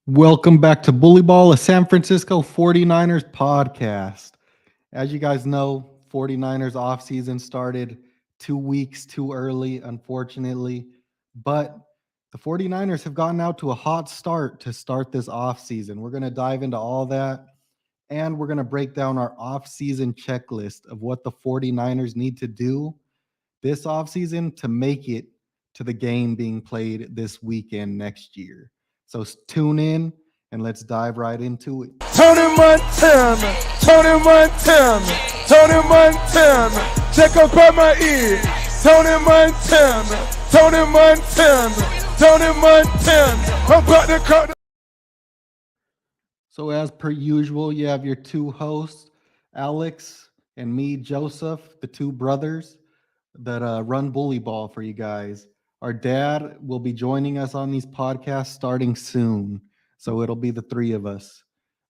Welcome back to BullyBall, a San Francisco 49ers podcast. As you guys know, 49ers offseason started 2 weeks too early, unfortunately. But the 49ers have gotten out to a hot start to start this offseason. We're going to dive into all that, and we're going to break down our offseason checklist of what the 49ers need to do this offseason to make it to the game being played this weekend next year. So tune in and let's dive right into it. Tony Montana, Tony Montana, Tony Montana, check up on my ear. Tony Montana, Tony Montana, Tony Montana, I'm about to cut. So as per usual, you have your two hosts, Alex and me, Joseph, the two brothers that run Bully Ball for you guys. Our dad will be joining us on these podcasts starting soon. So it'll be the three of us.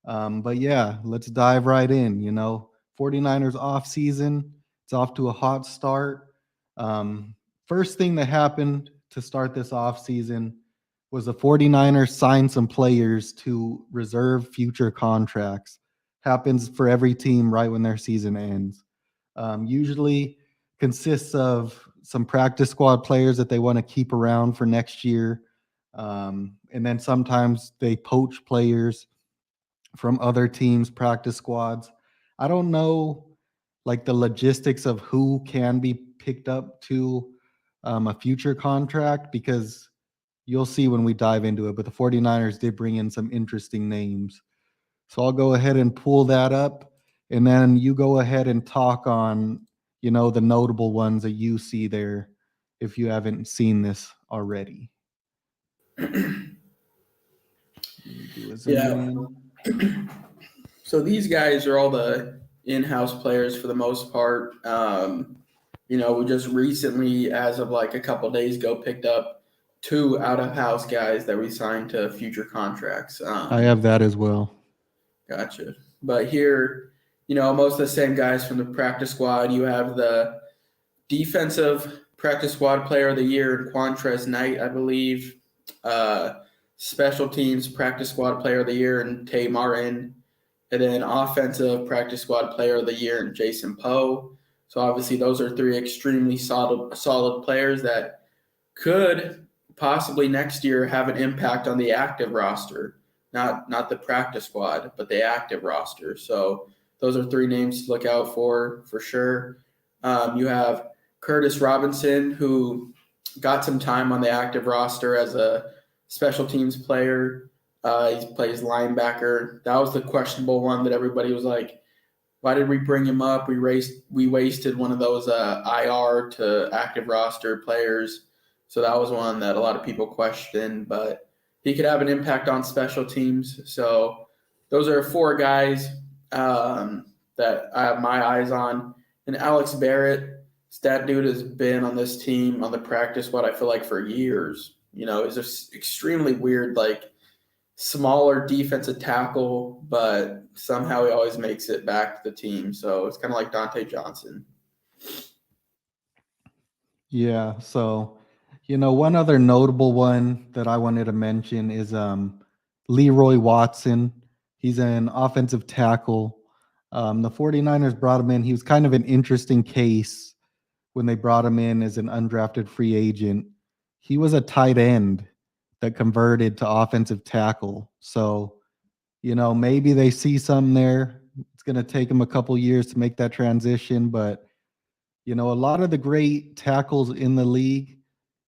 But yeah, let's dive right in. 49ers off season. It's off to a hot start. First thing that happened to start this off season was the 49ers signed some players to reserve future contracts. Happens for every team right when their season ends. Usually consists of some practice squad players that they want to keep around for next year. And then sometimes they poach players from other teams' practice squads. I don't know like the logistics of who can be picked up to a future contract because you'll see when we dive into it. But the 49ers did bring in some interesting names. So I'll go ahead and pull that up. And then you go ahead and talk on, the notable ones that you see there if you haven't seen this already. Yeah. So these guys are all the in-house players for the most part. We just recently, as of like a couple days ago, picked up two out-of-house guys that we signed to future contracts. I have that as well. Gotcha. But here, most of the same guys from the practice squad. You have the defensive practice squad player of the year, Quantrez Knight, I believe. Special teams practice squad player of the year, and Tay Martin. And then offensive practice squad player of the year, and Jason Poe. So obviously those are three extremely solid players that could possibly next year have an impact on the active roster. Not the practice squad, but the active roster. So those are three names to look out for sure. You have Curtis Robinson, who got some time on the active roster as a special teams player. He plays linebacker. That was the questionable one that everybody was like, why did we bring him up? We wasted one of those IR to active roster players. So that was one that a lot of people questioned, but he could have an impact on special teams. So those are four guys that I have my eyes on. And Alex Barrett, that dude has been on this team on the practice squad, I feel like, for years. He's just extremely weird, like smaller defensive tackle, but somehow he always makes it back to the team. So it's kind of like Dante Johnson. Yeah. So, one other notable one that I wanted to mention is Leroy Watson. He's an offensive tackle. The 49ers brought him in. He was kind of an interesting case when they brought him in as an undrafted free agent. He was a tight end that converted to offensive tackle. So, maybe they see something there. It's going to take him a couple years to make that transition. But, a lot of the great tackles in the league,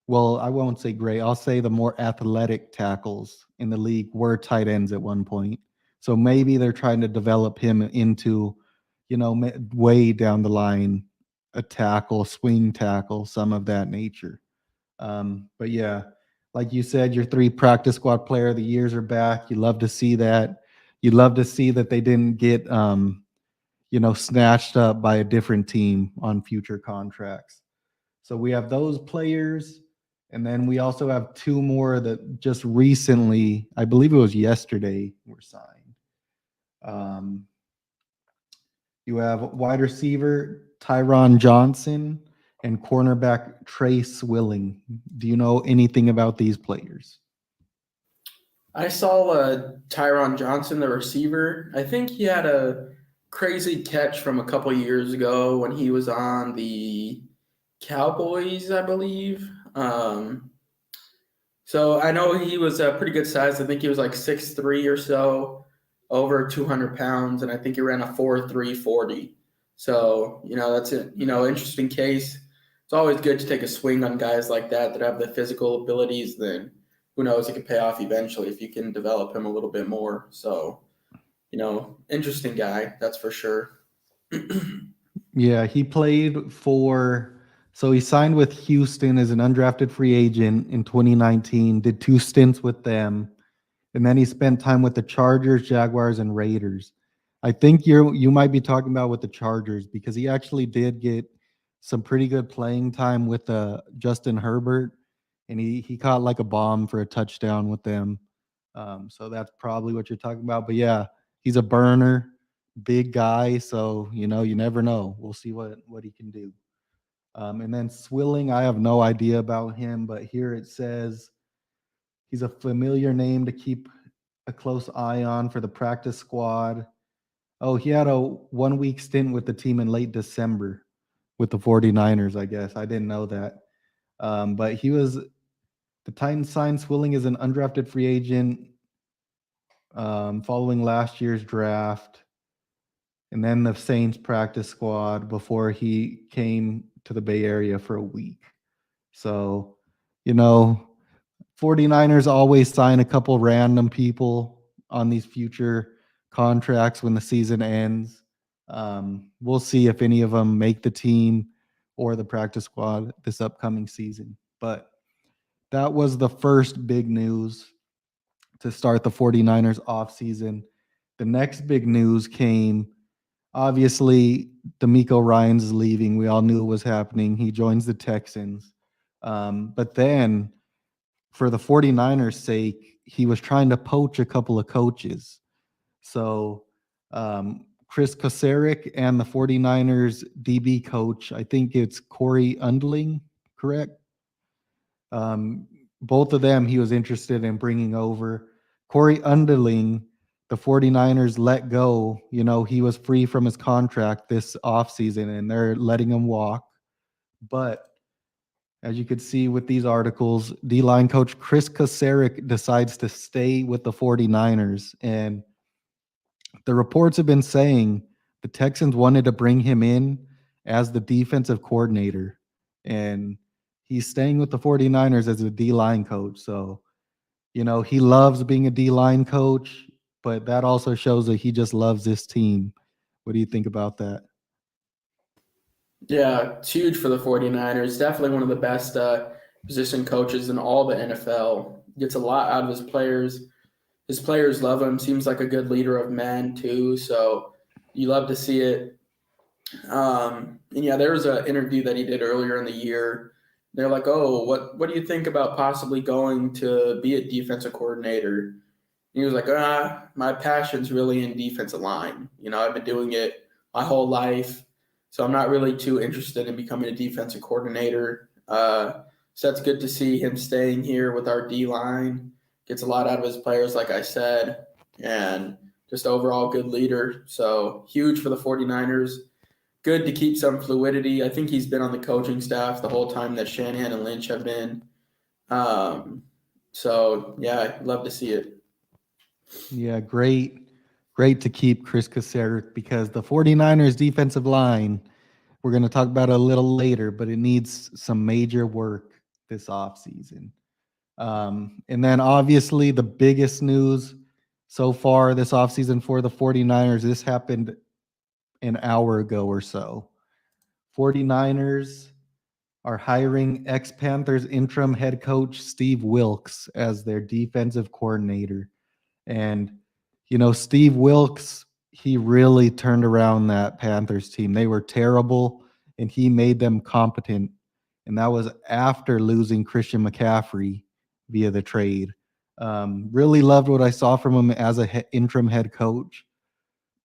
well, I won't say great. I'll say the more athletic tackles in the league were tight ends at one point. So maybe they're trying to develop him into, way down the line, a tackle, swing tackle, some of that nature. But yeah, like you said, your three practice squad player of the years are back. You love to see that. You love to see that they didn't get, snatched up by a different team on future contracts. So we have those players. And then we also have two more that just recently, I believe it was yesterday, were signed. You have wide receiver Tyron Johnson and cornerback Trace Willing. Do you know anything about these players? I saw Tyron Johnson, the receiver. I think he had a crazy catch from a couple years ago when he was on the Cowboys, I believe. So I know he was a pretty good size. I think he was like 6'3" or so, over 200 pounds, and I think he ran a 4.340. So, that's a interesting case. It's always good to take a swing on guys like that have the physical abilities. Then who knows, it could pay off eventually if you can develop him a little bit more. So, interesting guy, that's for sure. Yeah, he played so he signed with Houston as an undrafted free agent in 2019, did 2 stints with them, and then he spent time with the Chargers, Jaguars, and Raiders. I think you might be talking about with the Chargers because he actually did get some pretty good playing time with Justin Herbert, and he caught like a bomb for a touchdown with them. So that's probably what you're talking about. But yeah, he's a burner, big guy. So you never know. We'll see what he can do. And then Swilling, I have no idea about him, but here it says he's a familiar name to keep a close eye on for the practice squad. Oh, he had a 1-week stint with the team in late December with the 49ers, I guess. I didn't know that. But the Titans signed Swilling as an undrafted free agent following last year's draft. And then the Saints practice squad before he came to the Bay Area for a week. So, 49ers always sign a couple random people on these future contracts when the season ends. We'll see if any of them make the team or the practice squad this upcoming season. But that was the first big news to start the 49ers offseason. The next big news came, obviously, D'Amico Ryans is leaving. We all knew it was happening. He joins the Texans. But then, for the 49ers' sake, he was trying to poach a couple of coaches. So Chris Kocurek and the 49ers DB coach, I think it's Corey Underling, correct? Both of them he was interested in bringing over. Corey Underling, the 49ers let go. He was free from his contract this offseason, and they're letting him walk. But as you could see with these articles, D-line coach Chris Kocurek decides to stay with the 49ers. And the reports have been saying the Texans wanted to bring him in as the defensive coordinator. And he's staying with the 49ers as a D-line coach. So, he loves being a D-line coach, but that also shows that he just loves this team. What do you think about that? Yeah, it's huge for the 49ers. Definitely one of the best position coaches in all the NFL. Gets a lot out of his players. His players love him. Seems like a good leader of men too. So you love to see it. And yeah, there was an interview that he did earlier in the year. They're like, "Oh, what do you think about possibly going to be a defensive coordinator?" And he was like, my passion's really in defensive line. I've been doing it my whole life. So I'm not really too interested in becoming a defensive coordinator. So that's good to see him staying here with our D-line. Gets a lot out of his players, like I said, and just overall good leader. So huge for the 49ers. Good to keep some fluidity. I think he's been on the coaching staff the whole time that Shanahan and Lynch have been. So, yeah, love to see it. Yeah, great to keep Chris Kocurek because the 49ers defensive line, we're going to talk about it a little later, but it needs some major work this offseason. And then obviously the biggest news so far this offseason for the 49ers, this happened an hour ago or so. 49ers are hiring ex-Panthers interim head coach Steve Wilks as their defensive coordinator. And, Steve Wilks, he really turned around that Panthers team. They were terrible, and he made them competent. And that was after losing Christian McCaffrey via the trade. Really loved what I saw from him as an interim head coach.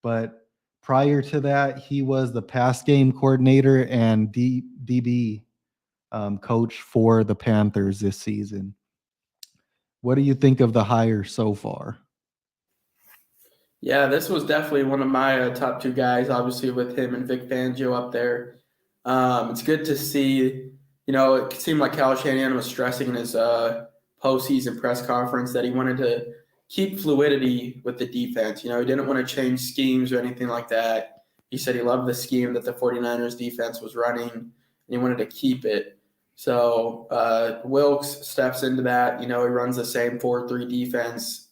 But prior to that, he was the pass game coordinator and DB coach for the Panthers this season. What do you think of the hire so far? Yeah, this was definitely one of my top two guys, obviously with him and Vic Fangio up there. It's good to see, it seemed like Cal Shanahan was stressing in his postseason press conference that he wanted to keep fluidity with the defense. He didn't want to change schemes or anything like that. He said he loved the scheme that the 49ers defense was running, and he wanted to keep it. So Wilkes steps into that. He runs the same 4-3 defense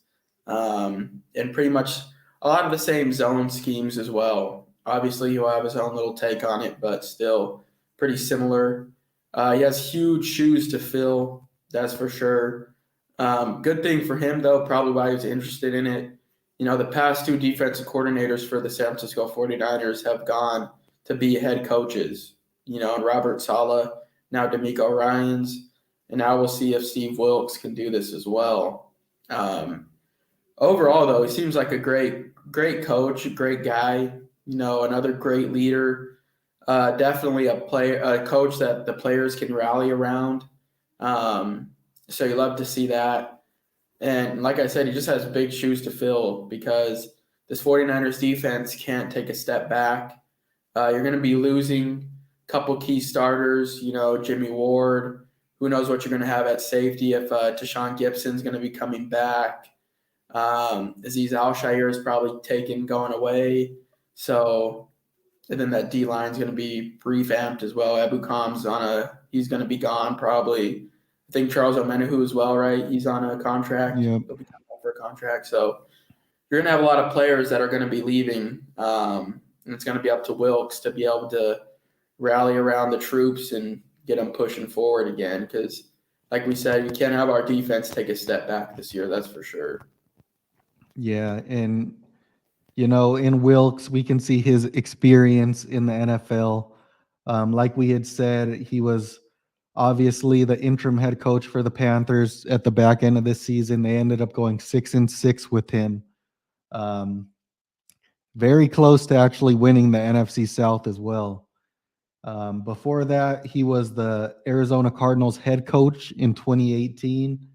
and pretty much a lot of the same zone schemes as well. Obviously, he'll have his own little take on it, but still pretty similar. He has huge shoes to fill, that's for sure. Good thing for him, though, probably why he was interested in it. The past two defensive coordinators for the San Francisco 49ers have gone to be head coaches, and Robert Saleh, now DeMeco Ryans, and now we'll see if Steve Wilkes can do this as well. Overall, though, he seems like a great coach, a great guy, another great leader. Definitely a coach that the players can rally around. So you love to see that. And like I said, he just has big shoes to fill because this 49ers defense can't take a step back. You're going to be losing a couple key starters, Jimmy Ward. Who knows what you're going to have at safety if Tashawn Gibson's going to be coming back. Azeez Al-Shaair is probably going away. So, and then that D line is going to be revamped as well. Abu Kam's he's going to be gone probably. I think Charles Omenihu as well, right? He's on a contract. Yep. He'll be coming up for a contract. So you're going to have a lot of players that are going to be leaving. And it's going to be up to Wilkes to be able to rally around the troops and get them pushing forward again. Because like we said, we can't have our defense take a step back this year. That's for sure. Yeah, and in Wilkes, we can see his experience in the NFL. Like we had said, he was obviously the interim head coach for the Panthers at the back end of this season. They ended up going 6-6 with him. Very close to actually winning the NFC South as well. Before that, he was the Arizona Cardinals head coach in 2018,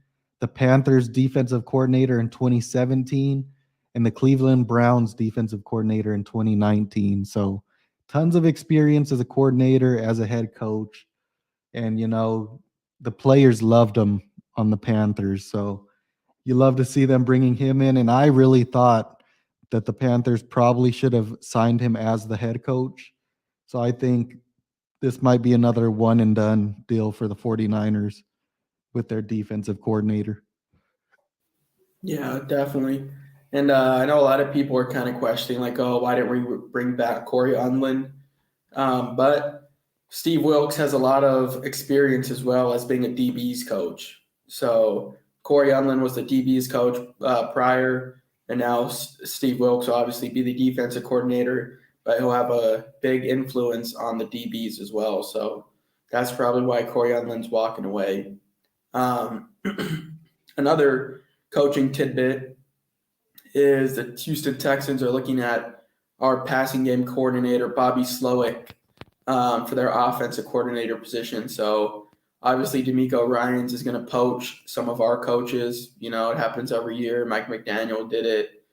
the Panthers defensive coordinator in 2017, and the Cleveland Browns defensive coordinator in 2019. So tons of experience as a coordinator, as a head coach. And, the players loved him on the Panthers. So you love to see them bringing him in. And I really thought that the Panthers probably should have signed him as the head coach. So I think this might be another one and done deal for the 49ers with their defensive coordinator. Yeah, definitely. And I know a lot of people are kind of questioning, like, oh, why didn't we bring back Corey Unlin? But Steve Wilkes has a lot of experience as well as being a DB's coach. So Corey Unlin was the DB's coach prior, and now Steve Wilkes will obviously be the defensive coordinator, but he'll have a big influence on the DBs as well. So that's probably why Corey Unlin's walking away. Another coaching tidbit is the Houston Texans are looking at our passing game coordinator, Bobby Slowick, for their offensive coordinator position. So obviously DeMeco Ryans is going to poach some of our coaches. It happens every year. Mike McDaniel did it.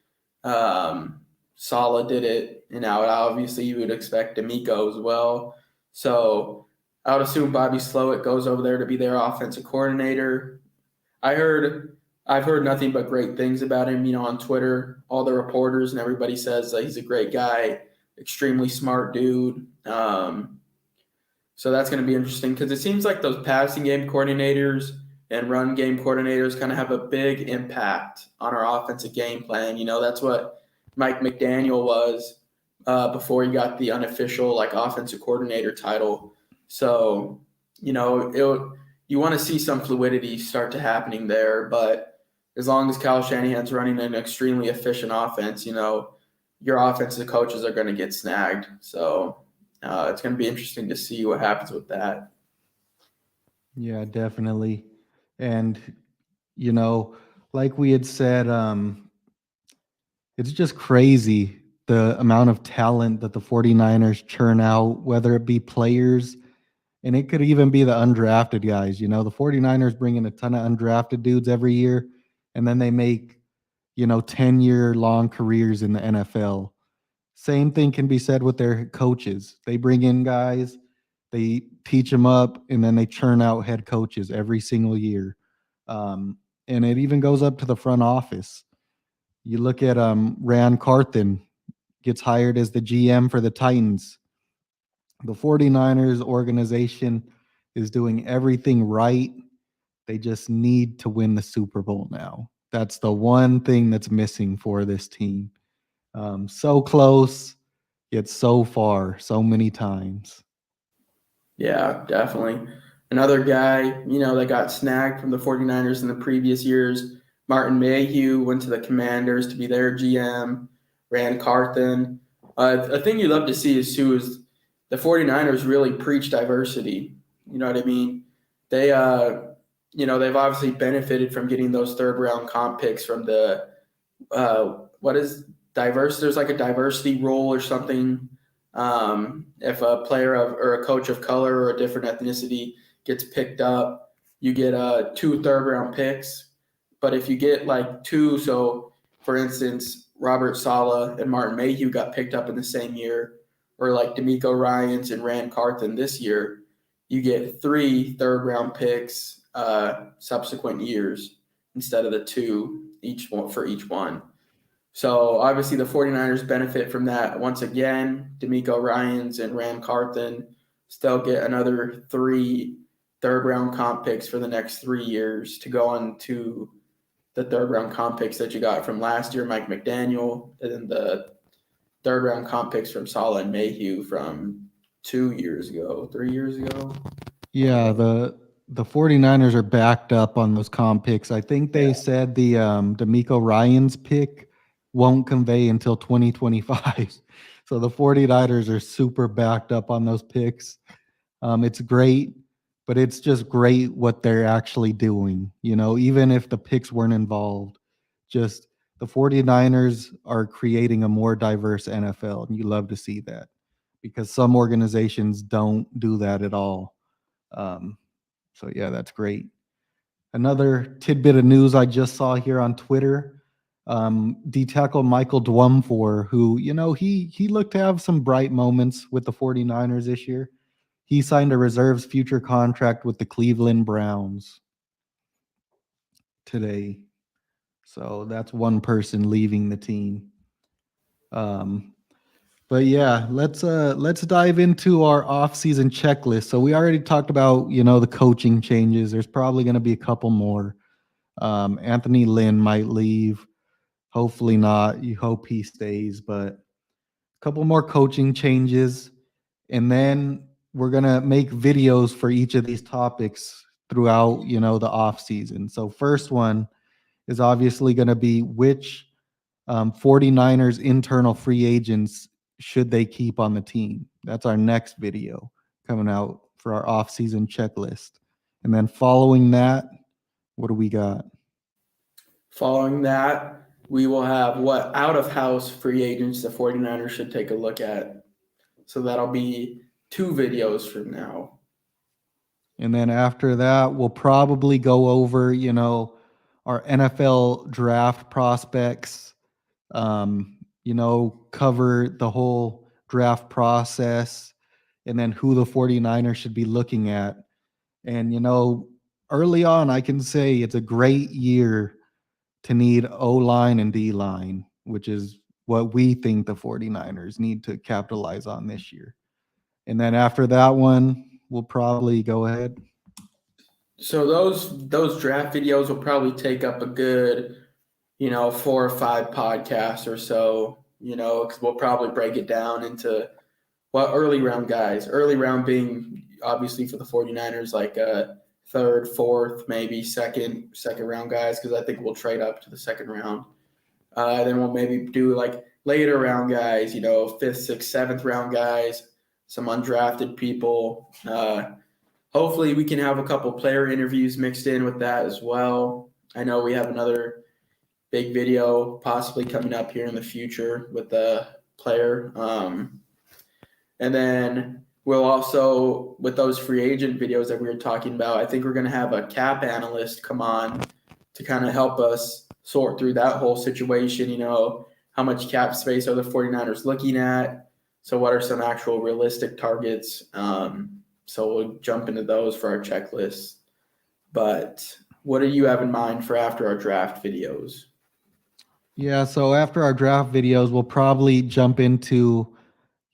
Saleh did it. And now obviously you would expect DeMeco as well. So I would assume Bobby Slowick goes over there to be their offensive coordinator. I've heard nothing but great things about him, on Twitter. All the reporters and everybody says that he's a great guy, extremely smart dude. So that's going to be interesting because it seems like those passing game coordinators and run game coordinators kind of have a big impact on our offensive game plan. That's what Mike McDaniel was before he got the unofficial offensive coordinator title. So, you want to see some fluidity start to happening there, but as long as Kyle Shanahan's running an extremely efficient offense, your offensive coaches are going to get snagged. So it's going to be interesting to see what happens with that. Yeah, definitely. And, like we had said, it's just crazy the amount of talent that the 49ers churn out, whether it be players And it could even be the undrafted guys. The 49ers bring in a ton of undrafted dudes every year, and then they make, 10-year long careers in the NFL. Same thing can be said with their coaches. They bring in guys, they teach them up, and then they churn out head coaches every single year. And it even goes up to the front office. You look at Ran Carthen gets hired as the GM for the Titans. The 49ers organization is doing everything right. They just need to win the Super Bowl now. That's the one thing that's missing for this team. So close, yet so far, so many times. Yeah, definitely. Another guy, that got snagged from the 49ers in the previous years, Martin Mayhew, went to the Commanders to be their GM, Ran Carthen. A thing you love to see is the 49ers really preach diversity. You know what I mean? They, they've obviously benefited from getting those third round comp picks from the, what is diverse? There's like a diversity role or something. If a player or a coach of color or a different ethnicity gets picked up, you get 2 third-round picks. But if you get like 2, so for instance, Robert Saleh and Martin Mayhew got picked up in the same year, or like D'Amico Ryans and Ran Carthen this year, you get 3 third-round picks subsequent years instead of the 2 each one for each one. So obviously the 49ers benefit from that. Once again, D'Amico Ryans and Ran Carthen still get another 3 third-round comp picks for the next 3 years to go on to the third-round comp picks that you got from last year, Mike McDaniel, and then the third-round comp picks from Saleh and Mayhew from 3 years ago. Yeah, the 49ers are backed up on those comp picks. I think they said the D'Amico Ryans pick won't convey until 2025. So the 49ers are super backed up on those picks. It's great, but it's just great what they're actually doing. Even if the picks weren't involved, just the 49ers are creating a more diverse NFL, and you love to see that because some organizations don't do that at all. So yeah, that's great. Another tidbit of news I just saw here on Twitter. D tackle Michael Dwumfor, who, he looked to have some bright moments with the 49ers this year. He signed a reserves future contract with the Cleveland Browns today. So that's one person leaving the team. But yeah, let's dive into our off-season checklist. So we already talked about, the coaching changes. There's probably going to be a couple more. Anthony Lynn might leave. Hopefully not. You hope he stays, but a couple more coaching changes. And then we're going to make videos for each of these topics throughout, the off season. So first one is obviously going to be which 49ers internal free agents should they keep on the team. That's our next video coming out for our off season checklist. And then following that, what do we got? Following that, we will have what out-of-house free agents the 49ers should take a look at. So that'll be 2 videos from now. And then after that, we'll probably go over, our NFL draft prospects, cover the whole draft process, and then who the 49ers should be looking at. And, early on, I can say it's a great year to need O-line and D-line, which is what we think the 49ers need to capitalize on this year. And then after that one, we'll probably go ahead. So those draft videos will probably take up a good, 4 or 5 podcasts or so, because we'll probably break it down into early round guys. Early round being obviously for the 49ers, like third, fourth, maybe second round guys, because I think we'll trade up to the second round. Then we'll maybe do like later round guys, 5th, 6th, 7th round guys, some undrafted people. Hopefully we can have a couple player interviews mixed in with that as well. I know we have another big video possibly coming up here in the future with the player. And then we'll also, with those free agent videos that we were talking about, I think we're going to have a cap analyst come on to kind of help us sort through that whole situation. How much cap space are the 49ers looking at? So what are some actual realistic targets? So we'll jump into those for our checklist. But what do you have in mind for after our draft videos? Yeah, so after our draft videos, we'll probably jump into,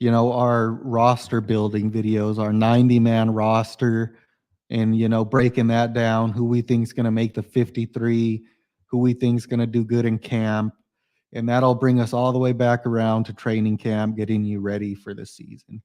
our roster building videos, our 90-man roster, and, breaking that down, who we think is going to make the 53, who we think is going to do good in camp. And that'll bring us all the way back around to training camp, getting you ready for the season.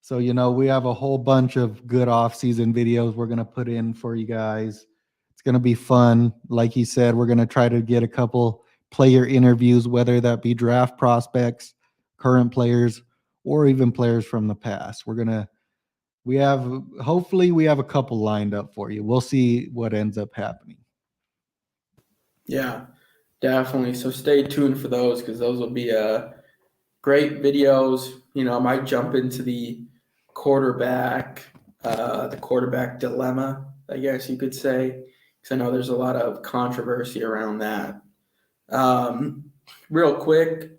So, we have a whole bunch of good off-season videos we're going to put in for you guys. It's going to be fun. Like he said, we're going to try to get a couple player interviews, whether that be draft prospects, current players, or even players from the past. Hopefully we have a couple lined up for you. We'll see what ends up happening. Yeah, definitely. So stay tuned for those, because those will be great videos. I might jump into the quarterback dilemma, I guess you could say, because I know there's a lot of controversy around that. Real quick,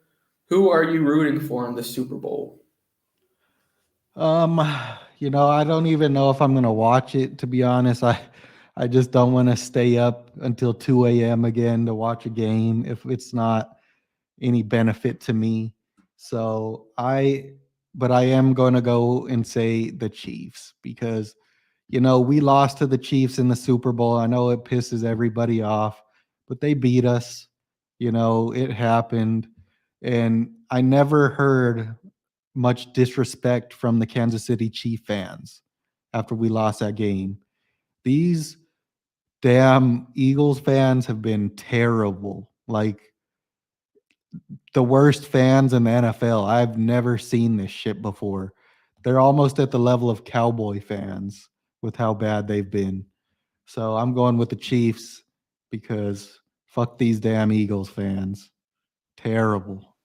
who are you rooting for in the Super Bowl? I don't even know if I'm gonna watch it, to be honest. I just don't want to stay up until 2 a.m. again to watch a game if it's not any benefit to me. But I am going to go and say the Chiefs because, we lost to the Chiefs in the Super Bowl. I know it pisses everybody off, but they beat us. It happened. And I never heard much disrespect from the Kansas City Chief fans after we lost that game. These damn Eagles fans have been terrible. Like, the worst fans in the NFL. I've never seen this shit before. They're almost at the level of Cowboy fans with how bad they've been. So I'm going with the Chiefs because fuck these damn Eagles fans. Terrible.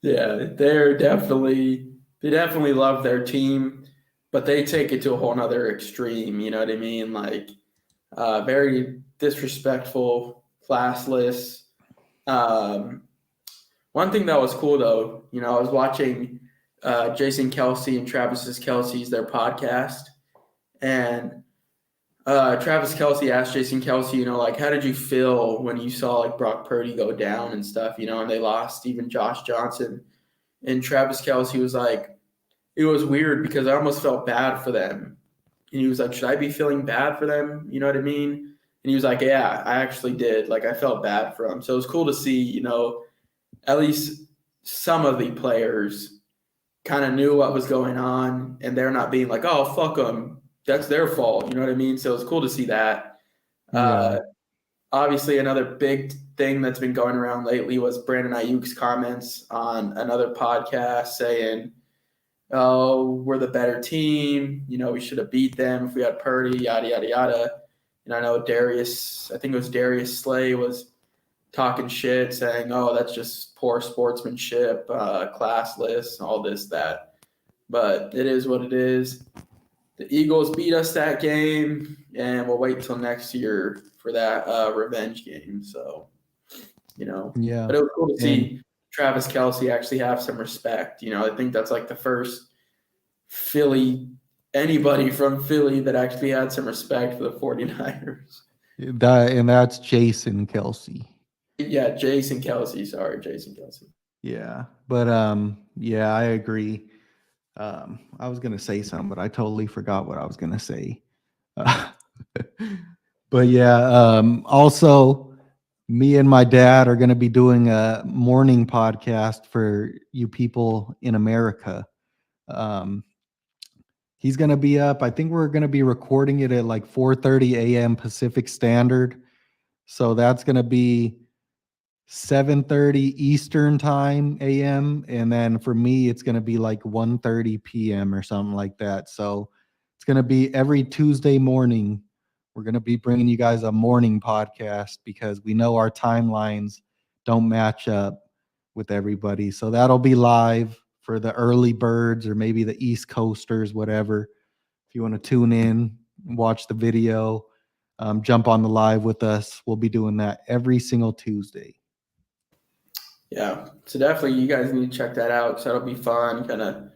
Yeah, they definitely love their team, but they take it to a whole nother extreme. You know what I mean? Like, very disrespectful, classless. One thing that was cool though, I was watching Jason Kelsey and Travis Kelsey's their podcast, and Travis Kelsey asked Jason Kelsey, like, how did you feel when you saw like Brock Purdy go down and stuff, and they lost even Josh Johnson, and Travis Kelsey was like, it was weird because I almost felt bad for them, and he was like, should I be feeling bad for them? You know what I mean? And he was like, yeah, I actually did. Like, I felt bad for them. So it was cool to see, at least some of the players kind of knew what was going on, and they're not being like, oh, fuck them, that's their fault. You know what I mean? So it's cool to see that. Yeah. Obviously, another big thing that's been going around lately was Brandon Ayuk's comments on another podcast saying, oh, we're the better team. We should have beat them if we had Purdy, yada, yada, yada. And I know I think it was Darius Slay was talking shit, saying, oh, that's just poor sportsmanship, classless, all this, that. But it is what it is. The Eagles beat us that game, and we'll wait till next year for that revenge game. So, Yeah. But it was cool to see Travis Kelsey actually have some respect. I think that's like the first anybody from Philly that actually had some respect for the 49ers. That's Jason Kelsey. Yeah, Jason Kelsey. Sorry, Jason Kelsey. Yeah. But yeah, I agree. I was gonna say something, but I totally forgot what I was gonna say. But yeah, also me and my dad are gonna be doing a morning podcast for you people in America. He's gonna be up. I think we're gonna be recording it at like 4:30 a.m. Pacific Standard. So that's gonna be 7:30 Eastern time AM, and then for me it's going to be like 1:30 PM or something like that. So it's going to be every Tuesday morning. We're going to be bringing you guys a morning podcast because we know our timelines don't match up with everybody. So that'll be live for the early birds or maybe the East Coasters, whatever. If you want to tune in, watch the video, jump on the live with us. We'll be doing that every single Tuesday. Yeah, so definitely you guys need to check that out. So that'll be fun, kind of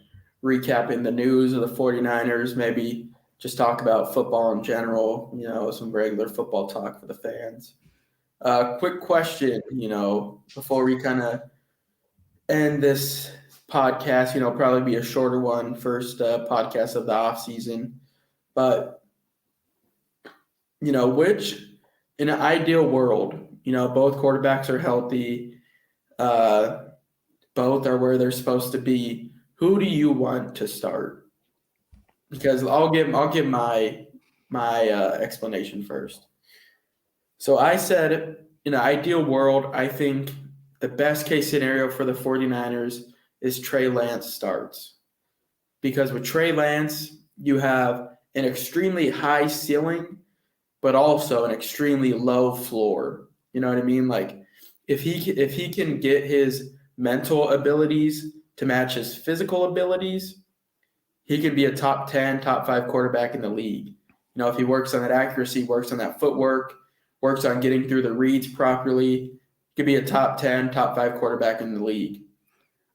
recapping the news of the 49ers, maybe just talk about football in general, some regular football talk for the fans. Quick question, before we kind of end this podcast, probably be a shorter one, first podcast of the off season. But, which in an ideal world, both quarterbacks are healthy, both are where they're supposed to be. Who do you want to start? Because I'll give my explanation first. So I said in an ideal world, I think the best case scenario for the 49ers is Trey Lance starts. Because with Trey Lance, you have an extremely high ceiling, but also an extremely low floor. You know what I mean? Like if he can get his mental abilities to match his physical abilities, he could be a top 10, top 5 quarterback in the league. If he works on that accuracy, works on that footwork, works on getting through the reads properly, he could be a top 10, top 5 quarterback in the league.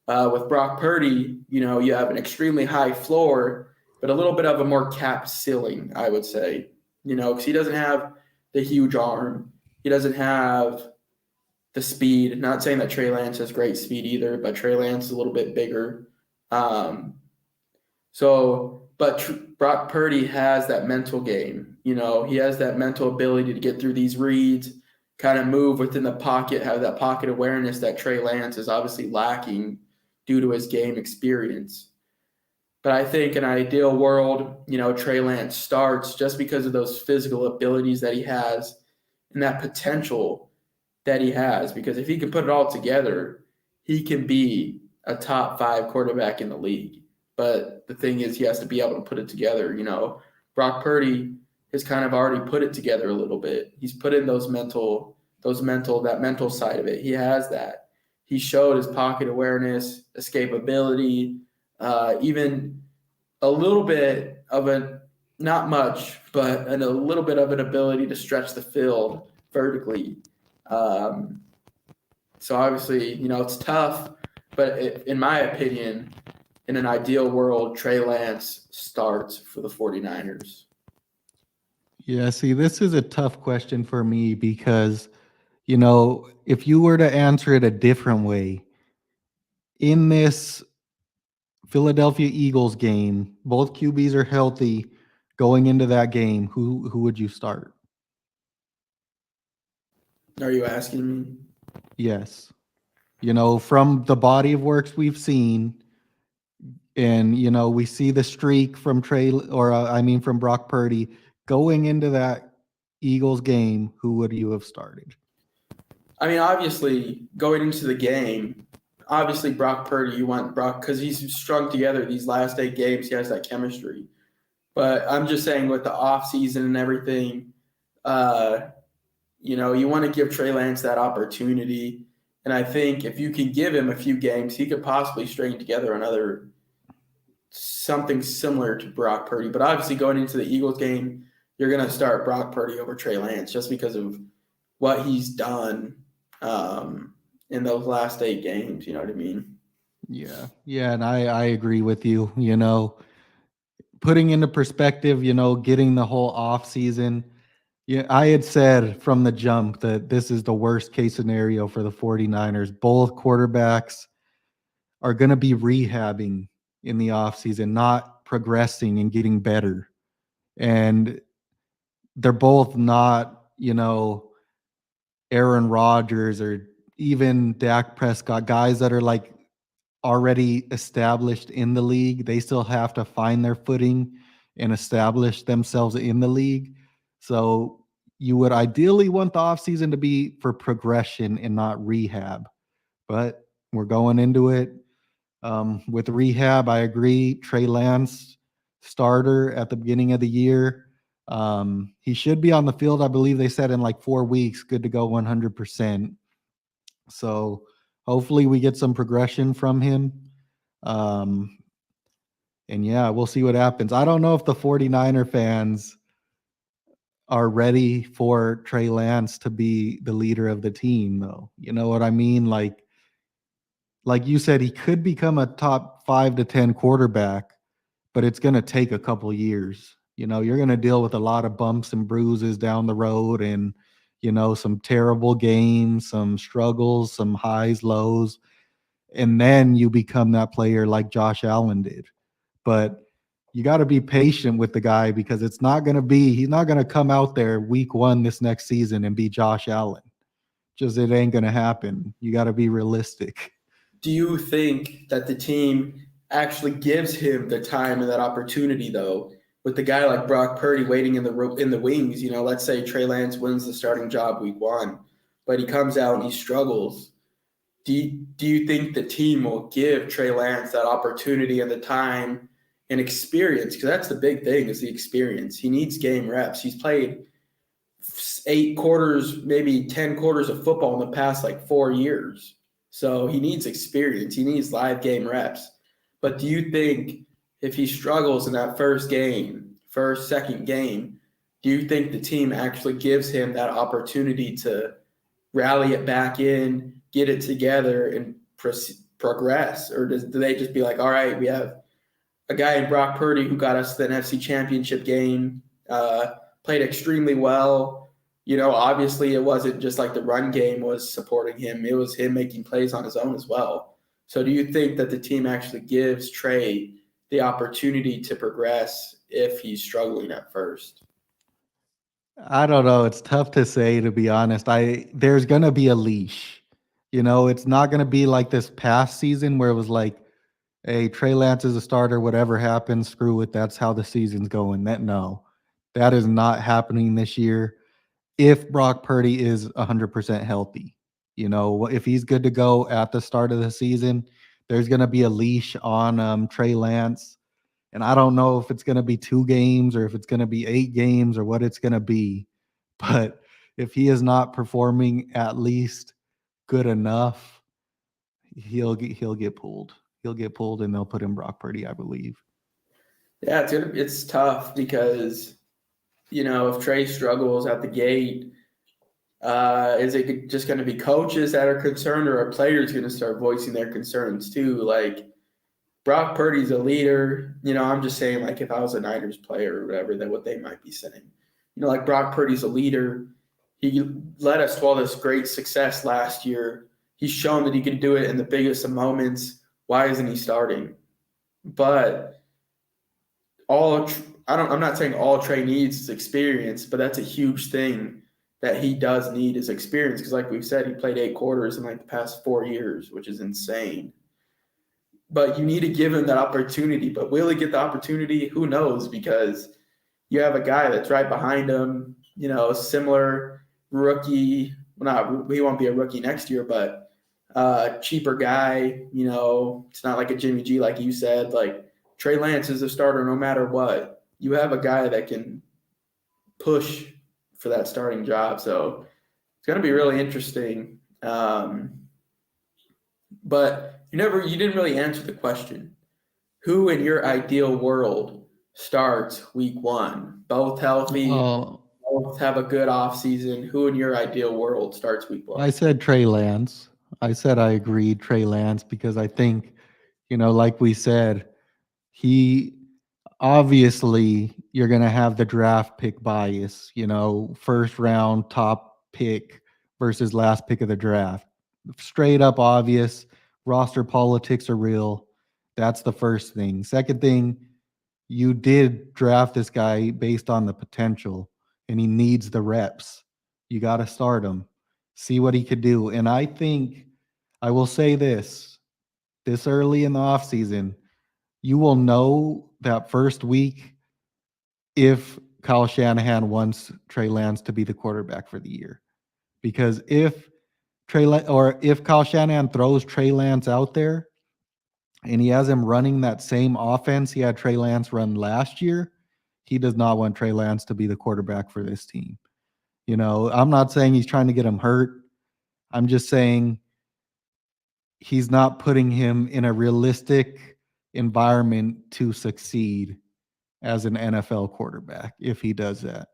With Brock Purdy, you have an extremely high floor, but a little bit of a more capped ceiling, I would say, because he doesn't have the huge arm. He doesn't have the speed. Not saying that Trey Lance has great speed either, but Trey Lance is a little bit bigger. Brock Purdy has that mental game. He has that mental ability to get through these reads, kind of move within the pocket, have that pocket awareness that Trey Lance is obviously lacking due to his game experience. But I think in an ideal world, Trey Lance starts just because of those physical abilities that he has and that potential that he has. Because if he can put it all together, he can be a top 5 quarterback in the league. But the thing is, he has to be able to put it together. Brock Purdy has kind of already put it together a little bit. He's put in that mental side of it. He has that. He showed his pocket awareness, escapability, even a little bit of not much, but a little bit of an ability to stretch the field vertically. So obviously, it's tough, but in my opinion, in an ideal world, Trey Lance starts for the 49ers. Yeah, see, this is a tough question for me because, if you were to answer it a different way, in this Philadelphia Eagles game, both QBs are healthy going into that game. Who would you start? Are you asking me? Yes. From the body of works we've seen, and we see the streak from from Brock Purdy going into that Eagles game. Who would you have started? I mean, obviously, going into the game, Brock Purdy, you want Brock because he's strung together these last 8 games. He has that chemistry. But I'm just saying with the offseason and everything, you want to give Trey Lance that opportunity. And I think if you can give him a few games, he could possibly string together something similar to Brock Purdy. But obviously going into the Eagles game, you're going to start Brock Purdy over Trey Lance just because of what he's done in those last 8 games. You know what I mean? Yeah. Yeah. And I agree with you, putting into perspective, getting the whole off season. Yeah, I had said from the jump that this is the worst case scenario for the 49ers. Both quarterbacks are going to be rehabbing in the offseason, not progressing and getting better. And they're both not, Aaron Rodgers or even Dak Prescott, guys that are like already established in the league. They still have to find their footing and establish themselves in the league. So you would ideally want the offseason to be for progression and not rehab. But we're going into it with rehab. I agree. Trey Lance, starter at the beginning of the year. He should be on the field, I believe they said, in like 4 weeks, good to go 100%. So hopefully we get some progression from him. Um, and yeah, we'll see what happens. I don't know if the 49er fans are ready for Trey Lance to be the leader of the team, though. You know what I mean? Like you said, he could become a top 5 to 10 quarterback, but it's going to take a couple years. You know, you're going to deal with a lot of bumps and bruises down the road and, you know, some terrible games, some struggles, some highs, lows. And then you become that player like Josh Allen did. But you got to be patient with the guy because he's not going to come out there week 1 this next season and be Josh Allen. Just it ain't going to happen. You got to be realistic. Do you think that the team actually gives him the time and that opportunity, though, with the guy like Brock Purdy waiting in the wings? You know, let's say Trey Lance wins the starting job week 1, but he comes out and he struggles. Do you think the team will give Trey Lance that opportunity and the time and experience? Because that's the big thing, is the experience. He needs game reps. He's played 8 quarters, maybe 10 quarters of football in the past like 4 years. So he needs experience. He needs live game reps. But do you think if he struggles in that second game, do you think the team actually gives him that opportunity to rally it back in, get it together, and progress? Or do they just be like, all right, we have a guy in Brock Purdy who got us the NFC Championship game, played extremely well. You know, obviously it wasn't just like the run game was supporting him. It was him making plays on his own as well. So do you think that the team actually gives Trey the opportunity to progress if he's struggling at first? I don't know. It's tough to say, to be honest. There's gonna be a leash. You know, it's not gonna be like this past season where it was like, hey, Trey Lance is a starter, whatever happens, screw it. That's how the season's going. That is not happening this year. If Brock Purdy is 100% healthy, you know, if he's good to go at the start of the season, there's gonna be a leash on Trey Lance. And I don't know if it's going to be 2 games or if it's going to be 8 games or what it's going to be. But if he is not performing at least good enough, he'll get pulled. He'll get pulled and they'll put in Brock Purdy, I believe. Yeah, it's tough because, you know, if Trey struggles at the gate, is it just going to be coaches that are concerned, or are players going to start voicing their concerns too? Like, Brock Purdy's a leader. You know, I'm just saying, like, if I was a Niners player or whatever, what they might be saying. You know, like, Brock Purdy's a leader. He led us to all this great success last year. He's shown that he can do it in the biggest of moments. Why isn't he starting? But I'm not saying all Trey needs is experience, but that's a huge thing that he does need, is experience. Because like we've said, he played 8 quarters in like the past 4 years, which is insane. But you need to give him that opportunity. But will he get the opportunity? Who knows? Because you have a guy that's right behind him, you know, similar rookie. Well, he won't be a rookie next year, but cheaper guy. You know, it's not like a Jimmy G, like you said. Like, Trey Lance is a starter no matter what. You have a guy that can push for that starting job. So it's going to be really interesting. But you didn't really answer the question. Who in your ideal world starts week 1? Both healthy, both have a good offseason. Who in your ideal world starts week 1? I said Trey Lance. I said I agreed Trey Lance because I think, you know, like we said, he obviously you're going to have the draft pick bias, you know, first round top pick versus last pick of the draft. Straight up obvious. Roster politics are real. That's the first thing. Second thing, you did draft this guy based on the potential, and he needs the reps. You got to start him, see what he could do. And I think I will say this early in the offseason, you will know that first week if Kyle Shanahan wants Trey Lance to be the quarterback for the year. Because if Kyle Shanahan throws Trey Lance out there and he has him running that same offense he had Trey Lance run last year, he does not want Trey Lance to be the quarterback for this team. You know, I'm not saying he's trying to get him hurt. I'm just saying he's not putting him in a realistic environment to succeed as an NFL quarterback if he does that.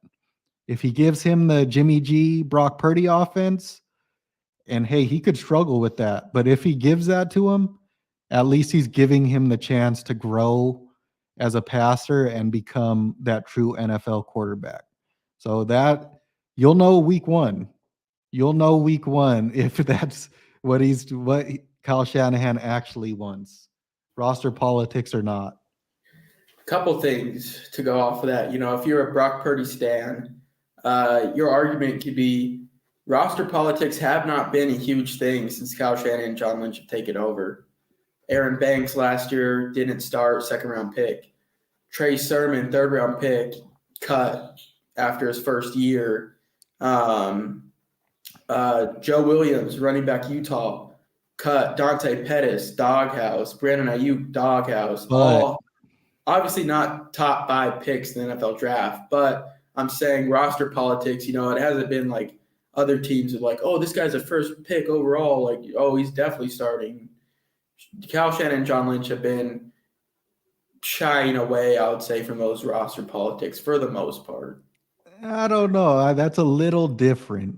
If he gives him the Jimmy G, Brock Purdy offense, and hey, he could struggle with that. But if he gives that to him, at least he's giving him the chance to grow as a passer and become that true NFL quarterback. So that you'll know week one. You'll know week one if that's what Kyle Shanahan actually wants. Roster politics or not. Couple things to go off of that. If you're a Brock Purdy stan, your argument could be roster politics have not been a huge thing since Kyle Shanahan and John Lynch have taken over. Aaron Banks last year didn't start, second-round pick. Trey Sermon, third-round pick, cut after his first year. Joe Williams, running back Utah, cut. Dante Pettis, doghouse. Brandon Ayuk, doghouse. All obviously not top 5 picks in the NFL draft, but I'm saying roster politics, it hasn't been like other teams are like, oh, this guy's a first pick overall. Like, oh, he's definitely starting. Kyle Shanahan and John Lynch have been shying away, I would say, from those roster politics for the most part. I don't know. That's a little different.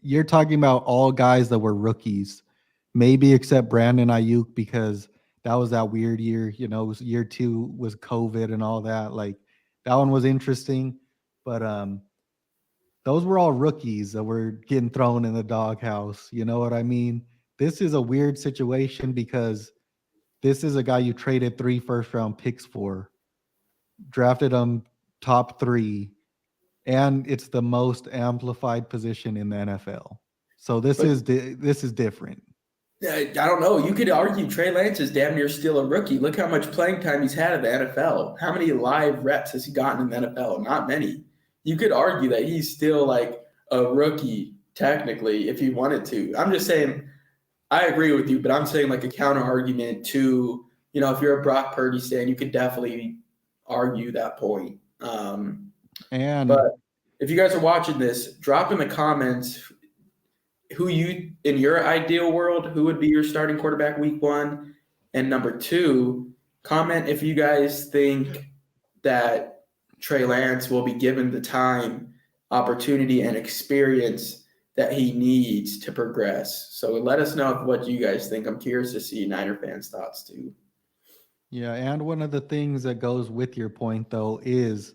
You're talking about all guys that were rookies, maybe except Brandon Ayuk because that was that weird year. It was year 2 was COVID and all that. Like that one was interesting, but those were all rookies that were getting thrown in the doghouse. You know what I mean? This is a weird situation because this is a guy you traded 3 first-round picks for, drafted him top 3, and it's the most amplified position in the NFL. So this is different. I don't know. You could argue Trey Lance is damn near still a rookie. Look how much playing time he's had in the NFL. How many live reps has he gotten in the NFL? Not many. You could argue that he's still like a rookie technically if he wanted to. I'm just saying I agree with you, but I'm saying like a counter argument to, if you're a Brock Purdy stan, you could definitely argue that point. But if you guys are watching this, drop in the comments who you, in your ideal world, who would be your starting quarterback week 1? And number 2, comment if you guys think that Trey Lance will be given the time, opportunity, and experience that he needs to progress. So let us know what you guys think. I'm curious to see Niner fans' thoughts too. Yeah, and one of the things that goes with your point, though, is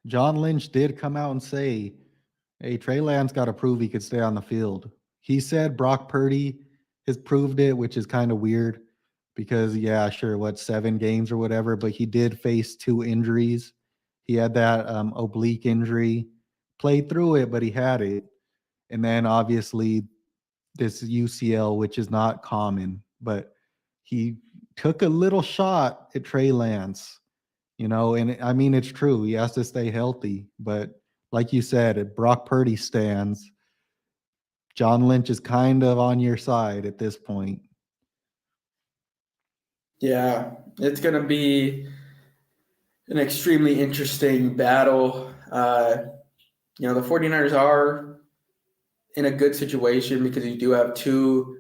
John Lynch did come out and say, hey, Trey Lance got to prove he could stay on the field. He said Brock Purdy has proved it, which is kind of weird because, 7 games or whatever, but he did face 2 injuries. He had that oblique injury, played through it, but he had it. And then obviously this UCL, which is not common, but he took a little shot at Trey Lance, and I mean, it's true. He has to stay healthy, but like you said, if Brock Purdy stands, John Lynch is kind of on your side at this point. Yeah, it's going to be an extremely interesting battle. The 49ers are in a good situation because you do have 2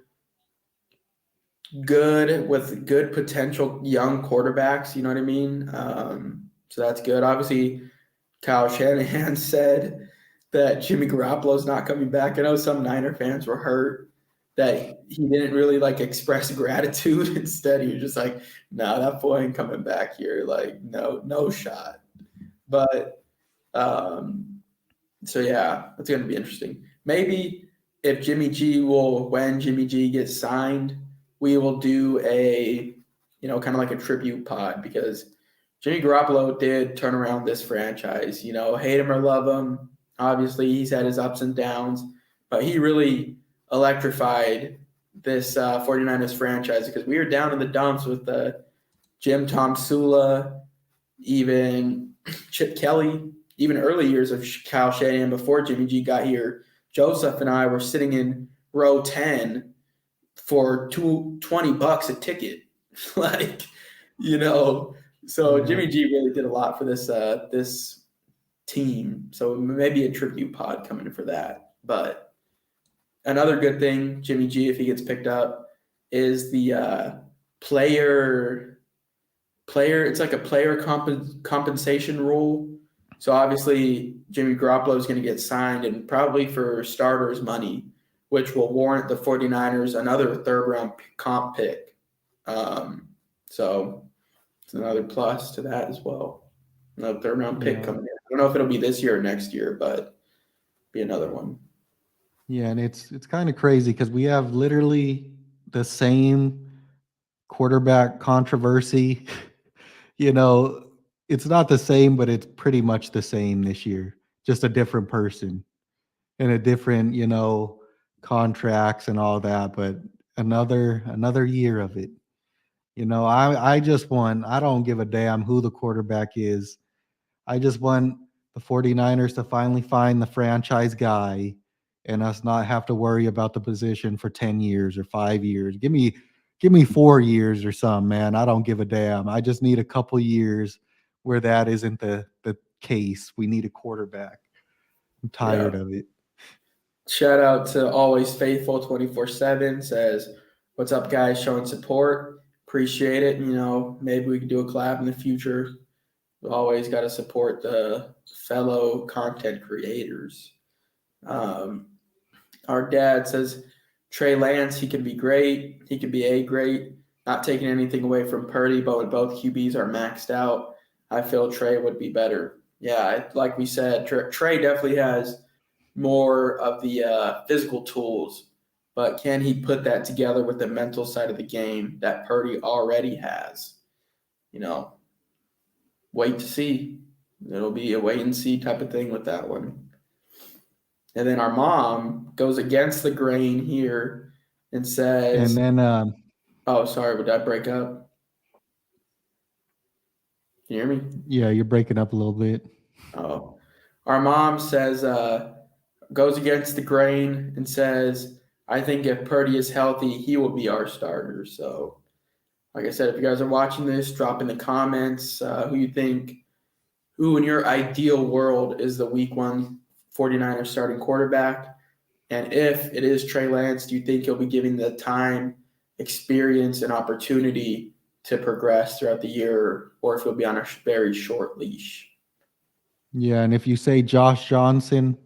with good potential young quarterbacks, you know what I mean? So that's good. Obviously, Kyle Shanahan said that Jimmy Garoppolo's not coming back. I know some Niner fans were hurt that he didn't really express gratitude. Instead, he was just like, no, that boy ain't coming back here. Like, no shot. But so yeah, it's going to be interesting. Maybe if when Jimmy G gets signed, we will do a, kind of like a tribute pod because Jimmy Garoppolo did turn around this franchise. Hate him or love him. Obviously, he's had his ups and downs, but he really electrified this 49ers franchise because we were down in the dumps with Jim Tom Sula, even Chip Kelly, even early years of Kyle Shanahan before Jimmy G got here. Joseph and I were sitting in row 10 for $20 a ticket. So Jimmy G really did a lot for this team. So maybe a tribute pod coming for that. But another good thing, Jimmy G, if he gets picked up, is the player. It's like a player compensation rule. So obviously Jimmy Garoppolo is going to get signed and probably for starters money, which will warrant the 49ers another third round comp pick. So it's another plus to that as well. Another third round pick Yeah. coming in. I don't know if it'll be this year or next year, but be another one. Yeah, and it's kind of crazy because we have literally the same quarterback controversy. It's not the same, but it's pretty much the same this year. Just a different person and a different, contracts and all that. But another year of it. I just want, I don't give a damn who the quarterback is. I just want the 49ers to finally find the franchise guy and us not have to worry about the position for 10 years or 5 years. Give me 4 years or something, man. I don't give a damn. I just need a couple years where that isn't the case. We need a quarterback. I'm tired of it. Shout out to Always Faithful 24/7 says, "What's up, guys? Showing support. Appreciate it. Maybe we can do a collab in the future. We always got to support the fellow content creators." Our dad says, Trey Lance, he can be great. He can be a great. Not taking anything away from Purdy, but when both QBs are maxed out, I feel Trey would be better. Yeah, like we said, Trey definitely has more of the physical tools, but can he put that together with the mental side of the game that Purdy already has? Wait to see. It'll be a wait and see type of thing with that one. And then our mom goes against the grain here and says, And then oh, sorry, would I break up? Can you hear me? yeah, you're breaking up a little bit. Oh, our mom says, goes against the grain and says, I think if Purdy is healthy, he will be our starter. So, like I said, if you guys are watching this, drop in the comments who you think, who in your ideal world is the week 1 49ers starting quarterback. And if it is Trey Lance, do you think he'll be given the time, experience, and opportunity to progress throughout the year, or if he'll be on a very short leash? Yeah, and if you say Josh Johnson,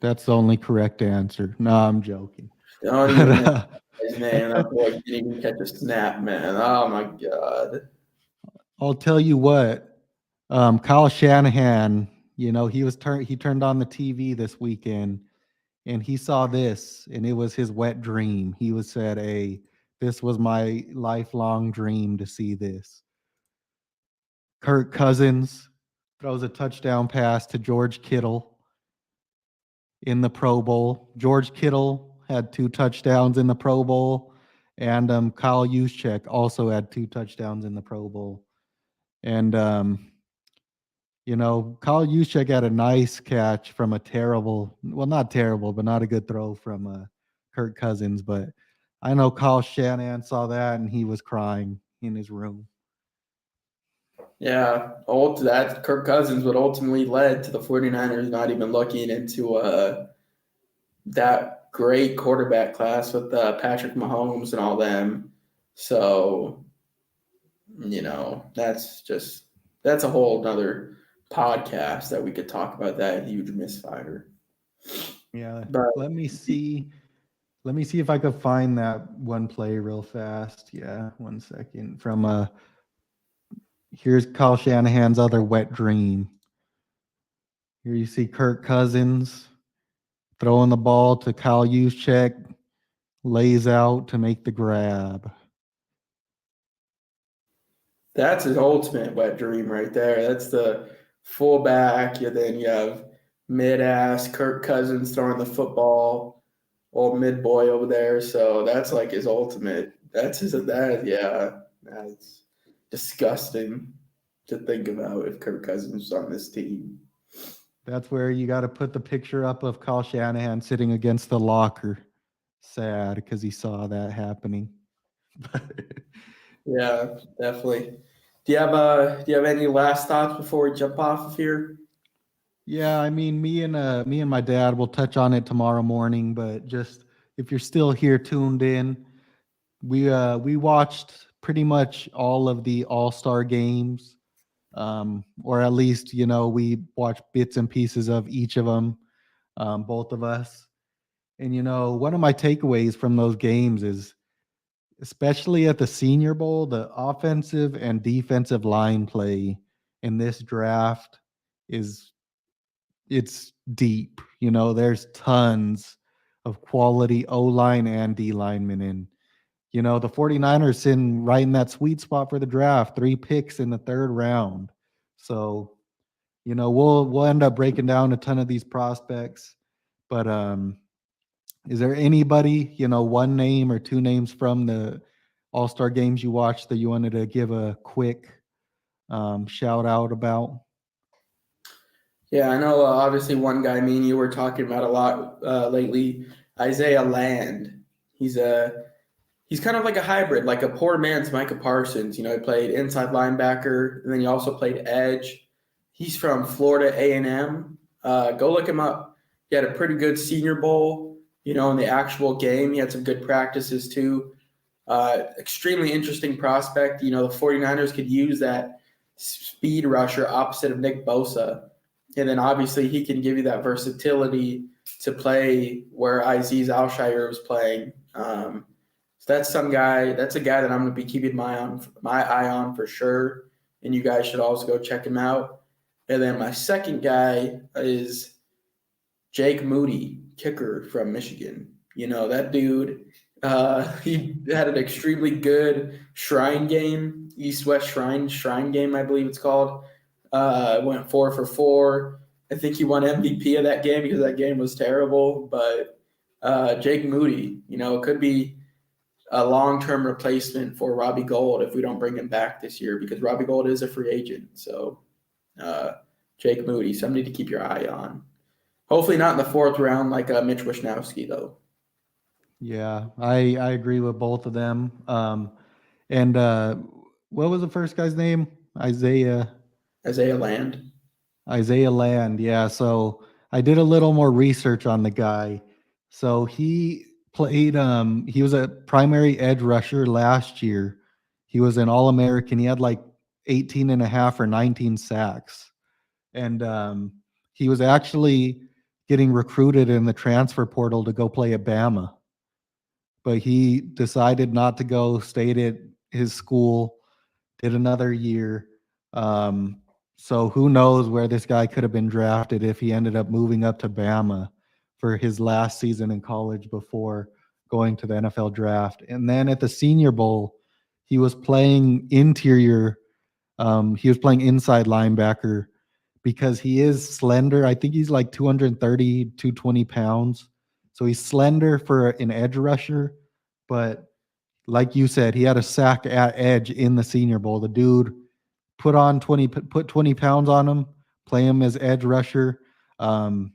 that's the only correct answer. No, I'm joking. Don't even mention his name. That boy didn't even catch a snap, man. Oh my god. I'll tell you what, Kyle Shanahan, he turned on the TV this weekend and he saw this and it was his wet dream. He was said, "Hey, this was my lifelong dream to see this." Kirk Cousins throws a touchdown pass to George Kittle in the Pro Bowl. George Kittle had 2 touchdowns in the Pro Bowl, and Kyle Juszczyk also had 2 touchdowns in the Pro Bowl. And Kyle Juszczyk had a nice catch from a terrible, well, not terrible, but not a good throw from Kirk Cousins. But I know Kyle Shanahan saw that and he was crying in his room. Yeah, that Kirk Cousins would ultimately led to the 49ers not even looking into that great quarterback class with Patrick Mahomes and all them. So, that's a whole nother podcast that we could talk about that huge misfire. Yeah, But let me see if I could find that one play real fast. Yeah, 1 second. From here's Kyle Shanahan's other wet dream. Here you see Kirk Cousins throwing the ball to Kyle Juszczyk, lays out to make the grab. that's his ultimate wet dream right there. That's the fullback. And then you have mid-ass Kirk Cousins throwing the football, old mid boy over there. So that's like his ultimate. That's disgusting to think about if Kirk Cousins was on this team. That's where you got to put the picture up of Kyle Shanahan sitting against the locker. Sad because he saw that happening. Yeah, definitely. Do you have any last thoughts before we jump off of here? Yeah, I mean, me and my dad will touch on it tomorrow morning, but just if you're still here tuned in, We watched pretty much all of the All-Star games, or at least we watched bits and pieces of each of them, both of us. And one of my takeaways from those games is, especially at the Senior Bowl, the offensive and defensive line play in this draft is it's deep. There's tons of quality O line and D linemen in. The 49ers sitting right in that sweet spot for the draft, 3 picks in the 3rd round. So, we'll end up breaking down a ton of these prospects. But is there anybody, one name or 2 names from the All-Star games you watched that you wanted to give a quick shout out about? Yeah, I know. Obviously, one guy me and you were talking about a lot lately, Isaiah Land. He's kind of like a hybrid, like a poor man's Micah Parsons. He played inside linebacker, and then he also played edge. He's from Florida A&M. Go look him up. He had a pretty good Senior Bowl. In the actual game, he had some good practices too. Extremely interesting prospect. The 49ers could use that speed rusher opposite of Nick Bosa. And then obviously he can give you that versatility to play where Aziz Al-Shaair was playing. So that's a guy that I'm going to be keeping my eye on for sure. And you guys should also go check him out. And then my second guy is Jake Moody, kicker from Michigan. That dude, he had an extremely good Shrine game, East-West Shrine game, I believe it's called. Went 4 for 4. I think he won MVP of that game because that game was terrible. But Jake Moody, could be a long-term replacement for Robbie Gould if we don't bring him back this year, because Robbie Gould is a free agent. So Jake Moody, somebody to keep your eye on. Hopefully not in the 4th round like Mitch Wishnowsky, though. Yeah, I agree with both of them. And what was the first guy's name? Isaiah Land. Isaiah Land. Yeah. So I did a little more research on the guy. So he played, he was a primary edge rusher last year. He was an All-American. He had like 18 and a half or 19 sacks. And he was actually getting recruited in the transfer portal to go play at Bama. But he decided not to go, stayed at his school, did another year. So who knows where this guy could have been drafted if he ended up moving up to Bama for his last season in college before going to the NFL draft. And then at the Senior Bowl, he was playing interior. He was playing inside linebacker because he is slender. I think he's like 230, 220 pounds. So he's slender for an edge rusher. But like you said, he had a sack at edge in the Senior Bowl. The dude put 20 pounds on him, play him as edge rusher. Kind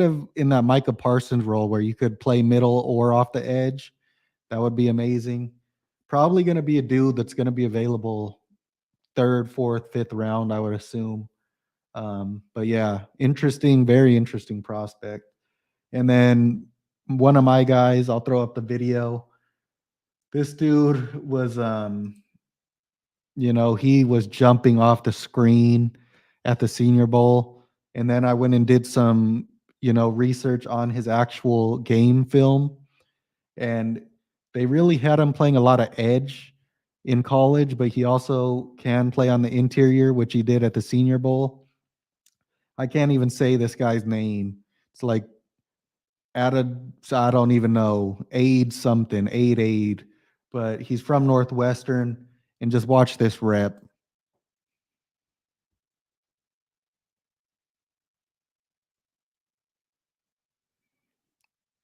of in that Micah Parsons role where you could play middle or off the edge. That would be amazing. Probably going to be a dude that's going to be available 3rd, 4th, 5th round, I would assume. But yeah, very interesting prospect. And then one of my guys, I'll throw up the video. This dude was, he was jumping off the screen at the Senior Bowl. And then I went and did some, research on his actual game film. And they really had him playing a lot of edge in college, but he also can play on the interior, which he did at the Senior Bowl. I can't even say this guy's name. It's like I don't even know, Aid, but he's from Northwestern. And just watch this rep.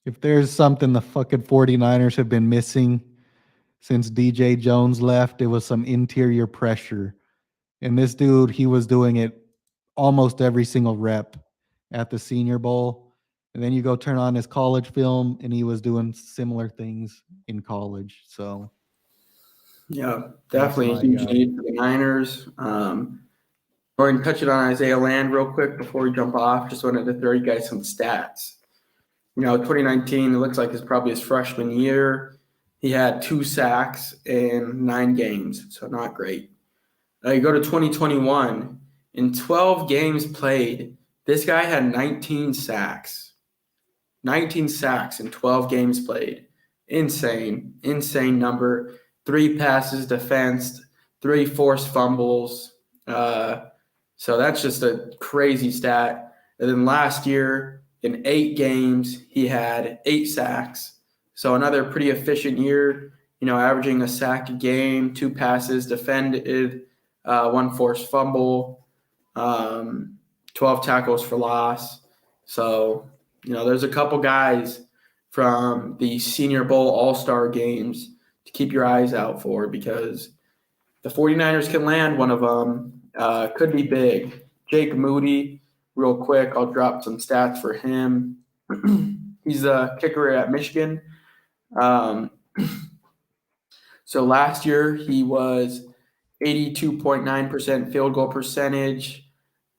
If there's something the fucking 49ers have been missing since DJ Jones left, it was some interior pressure. And this dude, he was doing it almost every single rep at the Senior Bowl. And then you go turn on his college film, and he was doing similar things in college. So, yeah, definitely a huge need for the Niners. We're going to touch it on Isaiah Land real quick before we jump off. Just wanted to throw you guys some stats. 2019, it looks like it's probably his freshman year. He had 2 sacks in 9 games, so not great. You go to 2021, in 12 games played, this guy had 19 sacks. 19 sacks in 12 games played. Insane number. 3 passes defensed, 3 forced fumbles. So that's just a crazy stat. And then last year, in 8 games, he had 8 sacks. So another pretty efficient year, averaging a sack a game, 2 passes defended, 1 forced fumble, 12 tackles for loss. So, there's a couple guys from the Senior Bowl All-Star games to keep your eyes out for, because the 49ers can land one of them. Could be big. Jake Moody, real quick, I'll drop some stats for him. He's a kicker at Michigan. So last year he was 82.9% field goal percentage.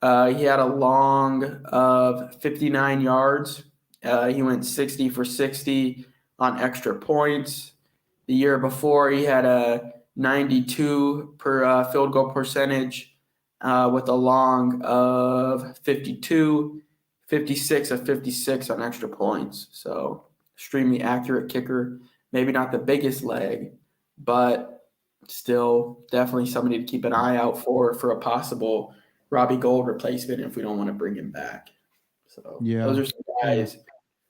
He had a long of 59 yards. He went 60 for 60 on extra points. The year before, he had a 92 per field goal percentage with a long of 52, 56 of 56 on extra points. So extremely accurate kicker. Maybe not the biggest leg, but still definitely somebody to keep an eye out for a possible Robbie Gould replacement if we don't want to bring him back. So those are some guys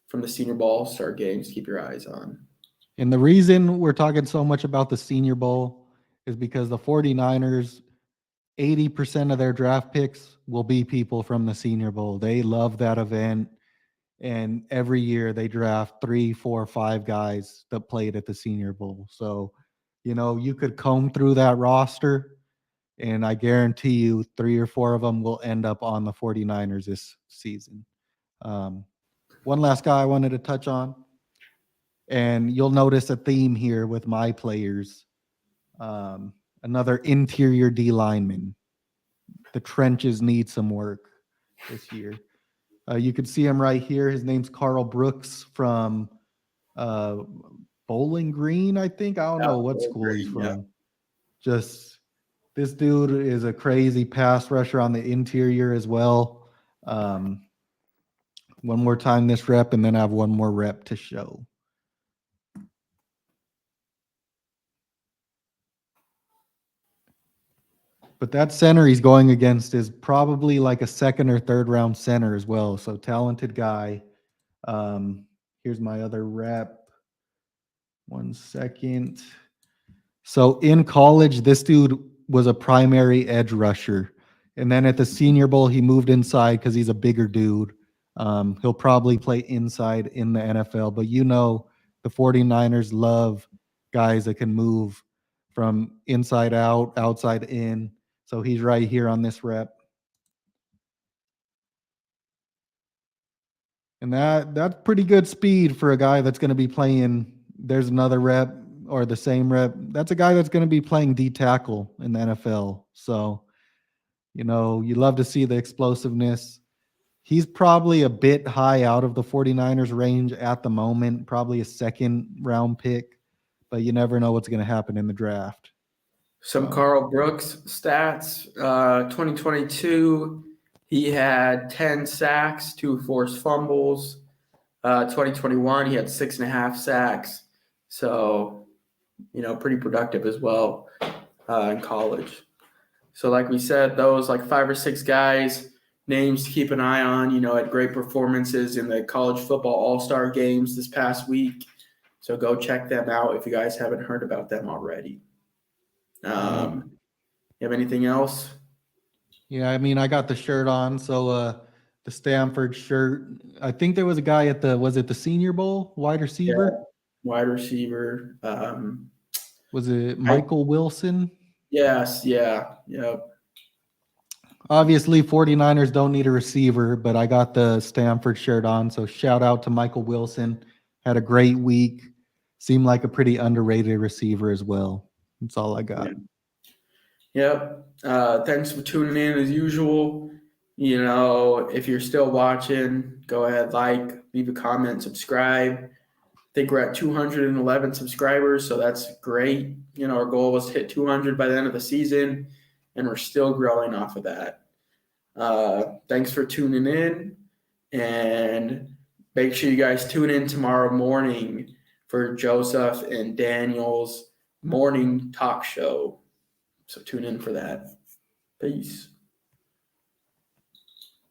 from the Senior Bowl All-Star games to keep your eyes on. And the reason we're talking so much about the Senior Bowl is because the 49ers, 80% of their draft picks will be people from the Senior Bowl. They love that event. And every year they draft 3, 4, 5 guys that played at the Senior Bowl. So, you could comb through that roster, and I guarantee you 3 or 4 of them will end up on the 49ers this season. One last guy I wanted to touch on, and you'll notice a theme here with my players. Another interior D lineman. The trenches need some work this year. You can see him right here. His name's Carl Brooks from Bowling Green, I think. I don't know what school he's from. Yeah. Just this dude is a crazy pass rusher on the interior as well. One more time this rep, and then I have one more rep to show. But that center he's going against is probably like a 2nd or 3rd round center as well. So talented guy. Here's my other rep. 1 second. So in college, this dude was a primary edge rusher. And then at the Senior Bowl, he moved inside because he's a bigger dude. He'll probably play inside in the NFL. But the 49ers love guys that can move from inside out, outside in. So he's right here on this rep. And that's pretty good speed for a guy that's going to be playing. There's another rep or the same rep. That's a guy that's going to be playing D tackle in the NFL. So, you love to see the explosiveness. He's probably a bit high out of the 49ers range at the moment, probably a 2nd round pick, but you never know what's going to happen in the draft. Some Carl Brooks stats. 2022, he had 10 sacks, 2 forced fumbles. 2021, he had 6.5 sacks. So, pretty productive as well in college. So like we said, those like 5 or 6 guys, names to keep an eye on, had great performances in the college football all-star games this past week. So go check them out if you guys haven't heard about them already. You have anything else? Yeah, I got the shirt on. So the Stanford shirt. I think there was a guy at was it the Senior Bowl, wide receiver? Yeah, wide receiver. Was it Michael Wilson? Yes, yeah. Yep. Obviously, 49ers don't need a receiver, but I got the Stanford shirt on. So shout out to Michael Wilson. Had a great week. Seemed like a pretty underrated receiver as well. That's all I got. Yep. Thanks for tuning in as usual. If you're still watching, go ahead, leave a comment, subscribe. think we're at 211 subscribers, so that's great. You know, our goal was to hit 200 by the end of the season, and we're still growing off of that. Thanks for tuning in, and make sure you guys tune in tomorrow morning for Joseph and Daniel's morning talk show. So tune in for that. Peace.